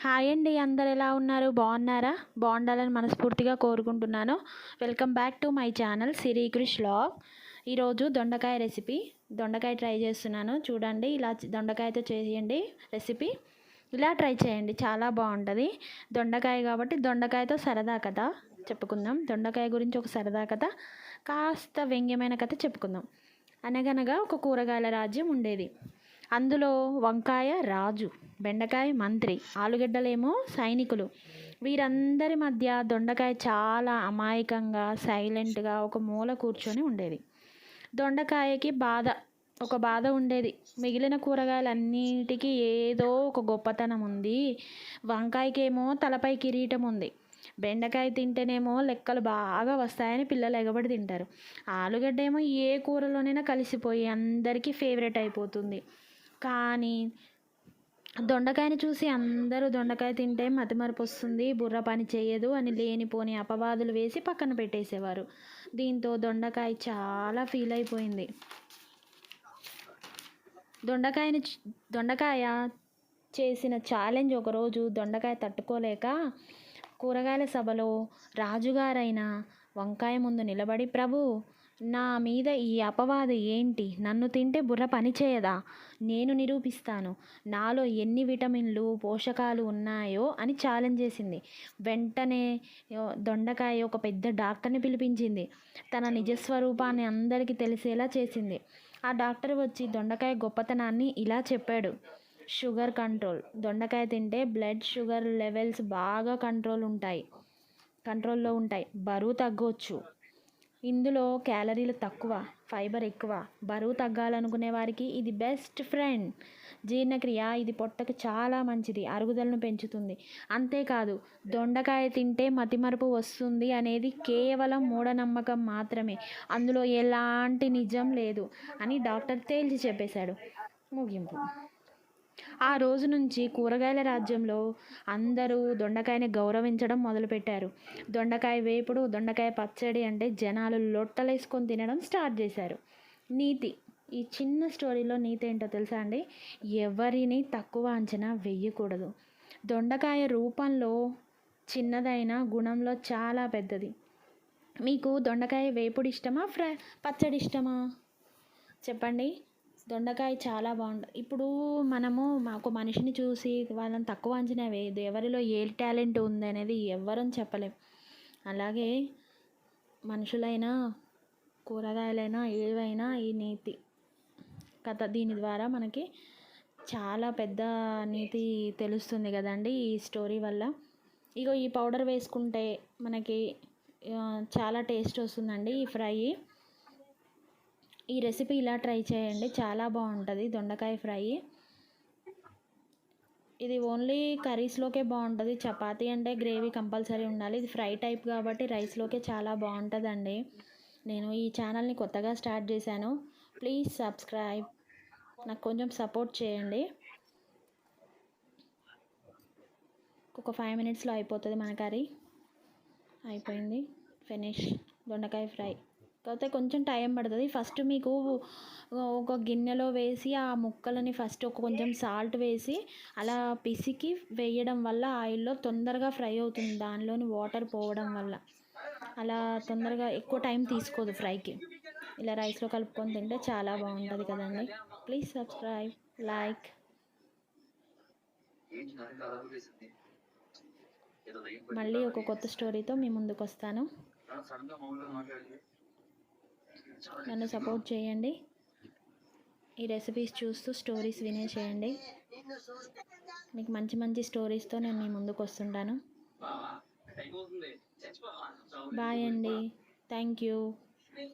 Hi అండి, అందరు ఎలా ఉన్నారు? బాగున్నారా? బాగుండాలని మనస్ఫూర్తిగా కోరుకుంటున్నాను. Welcome back to my channel Siri Krish vlog. ఈరోజు దొండకాయ రెసిపీ, దొండకాయ ట్రై చేస్తున్నాను. చూడండి, ఇలా దొండకాయతో చేయండి రెసిపీ. ఇలా ట్రై చేయండి, చాలా బాగుంటుంది. దొండకాయ కాబట్టి దొండకాయతో సరదా కథ చెప్పుకుందాం. దొండకాయ గురించి ఒక సరదా కథ, కాస్త వ్యంగ్యమైన కథ చెప్పుకుందాం. అనగనగా ఒక కూరగాయల రాజ్యం ఉండేది. అందులో వంకాయ రాజు, బెండకాయ మంత్రి, ఆలుగడ్డలేమో సైనికులు. వీరందరి మధ్య దొండకాయ చాలా అమాయకంగా సైలెంట్గా ఒక మూల కూర్చొని ఉండేది. దొండకాయకి ఒక బాధ ఉండేది. మిగిలిన కూరగాయలన్నిటికీ ఏదో ఒక గొప్పతనం ఉంది. వంకాయకేమో తలపై కిరీటం ఉంది. బెండకాయ తింటేనేమో లెక్కలు బాగా వస్తాయని పిల్లలు ఎగబడి తింటారు. ఆలుగడ్డ ఏమో ఏ కూరలోనైనా కలిసిపోయి అందరికీ ఫేవరెట్ అయిపోతుంది. కానీ దొండకాయని చూసి అందరూ దొండకాయ తింటే మతిమరుపు వస్తుంది, బుర్ర పని చేయదు అని లేనిపోని అపవాదులు వేసి పక్కన పెట్టేసేవారు. దీంతో దొండకాయ చాలా ఫీల్ అయిపోయింది. దొండకాయ చేసిన ఛాలెంజ్ ఒకరోజు దొండకాయ తట్టుకోలేక కూరగాయల సభలో రాజుగారైన వంకాయ ముందు నిలబడి, ప్రభు, నా మీద ఈ అపవాదు ఏంటి? నన్ను తింటే బుర్ర పనిచేయదా? నేను నిరూపిస్తాను నాలో ఎన్ని విటమిన్లు పోషకాలు ఉన్నాయో అని ఛాలెంజ్ చేసింది. వెంటనే దొండకాయ ఒక పెద్ద డాక్టర్ని పిలిపించింది. తన నిజస్వరూపాన్ని అందరికీ తెలిసేలా చేసింది. ఆ డాక్టర్ వచ్చి దొండకాయ గొప్పతనాన్ని ఇలా చెప్పాడు. Sugar control. దొండకాయ తింటే బ్లడ్ షుగర్ లెవెల్స్ బాగా కంట్రోల్లో ఉంటాయి. బరువు తగ్గొచ్చు. ఇందులో క్యాలరీలు తక్కువ, ఫైబర్ ఎక్కువ. బరువు తగ్గాలనుకునే వారికి ఇది బెస్ట్ ఫ్రెండ్. జీర్ణక్రియ, ఇది పొట్టకు చాలా మంచిది, అరుగుదలను పెంచుతుంది. అంతేకాదు, దొండకాయ తింటే మతిమరుపు వస్తుంది అనేది కేవలం మూఢనమ్మకం మాత్రమే, అందులో ఎలాంటి నిజం లేదు అని డాక్టర్ తేల్చి చెప్పేశాడు. ముగింపు. ఆ రోజు నుంచి కూరగాయల రాజ్యంలో అందరూ దొండకాయని గౌరవించడం మొదలుపెట్టారు. దొండకాయ వేపుడు, దొండకాయ పచ్చడి అంటే జనాలు లొట్టలేసుకొని తినడం స్టార్ట్ చేశారు. నీతి. ఈ చిన్న స్టోరీలో నీతి ఏంటో తెలుసా అండి? ఎవరిని తక్కువ అంచనా వెయ్యకూడదు. దొండకాయ రూపంలో చిన్నదైన గుణంలో చాలా పెద్దది. మీకు దొండకాయ వేపుడు ఇష్టమా, పచ్చడి ఇష్టమా? చెప్పండి. దొండకాయ చాలా బాగుంటుంది. ఇప్పుడు మనము ఒక మనిషిని చూసి వాళ్ళని తక్కువ అంచనా వేయదు. ఎవరిలో ఏ టాలెంట్ ఉంది అనేది ఎవ్వరం చెప్పలేం. అలాగే మనుషులైనా కూరగాయలైనా ఏవైనా ఈ నీతి కథ, దీని ద్వారా మనకి చాలా పెద్ద నీతి తెలుస్తుంది కదండి ఈ స్టోరీ వల్ల. ఇగో ఈ పౌడర్ వేసుకుంటే మనకి చాలా టేస్ట్ వస్తుందండి ఈ ఫ్రై. ఈ రెసిపీ ఇలా ట్రై చేయండి, చాలా బాగుంటుంది దొండకాయ ఫ్రై. ఇది ఓన్లీ కర్రీస్లోకే బాగుంటుంది. చపాతీ అంటే గ్రేవీ కంపల్సరీ ఉండాలి. ఇది ఫ్రై టైప్ కాబట్టి రైస్లోకే చాలా బాగుంటుందండి. నేను ఈ ఛానల్ని కొత్తగా స్టార్ట్ చేశాను. ప్లీజ్ సబ్స్క్రైబ్, నాకు కొంచెం సపోర్ట్ చేయండి. ఒక 5 minutesలో అయిపోతుంది మన కర్రీ. అయిపోయింది, ఫినిష్ దొండకాయ ఫ్రై. కాకపోతే కొంచెం టైం పడుతుంది. ఫస్ట్ మీకు ఒక గిన్నెలో వేసి ఆ ముక్కలని ఫస్ట్ కొంచెం సాల్ట్ వేసి అలా పిసికి వేయడం వల్ల ఆయిల్లో తొందరగా ఫ్రై అవుతుంది, దానిలోని వాటర్ పోవడం వల్ల. అలా తొందరగా ఎక్కువ టైం తీసుకోదు ఫ్రైకి. ఇలా రైస్లో కలుపుకొని తింటే చాలా బాగుంటుంది కదండి. Please subscribe, like. మళ్ళీ ఒక కొత్త స్టోరీతో మీ ముందుకు వస్తాను. నన్ను సపోర్ట్ చేయండి. ఈ రెసిపీస్ చూస్తూ స్టోరీస్ వినేసేయండి. మీకు మంచి మంచి స్టోరీస్తో నేను మీ ముందుకు వస్తుంటాను. బాయ్ అండి, థ్యాంక్ యూ.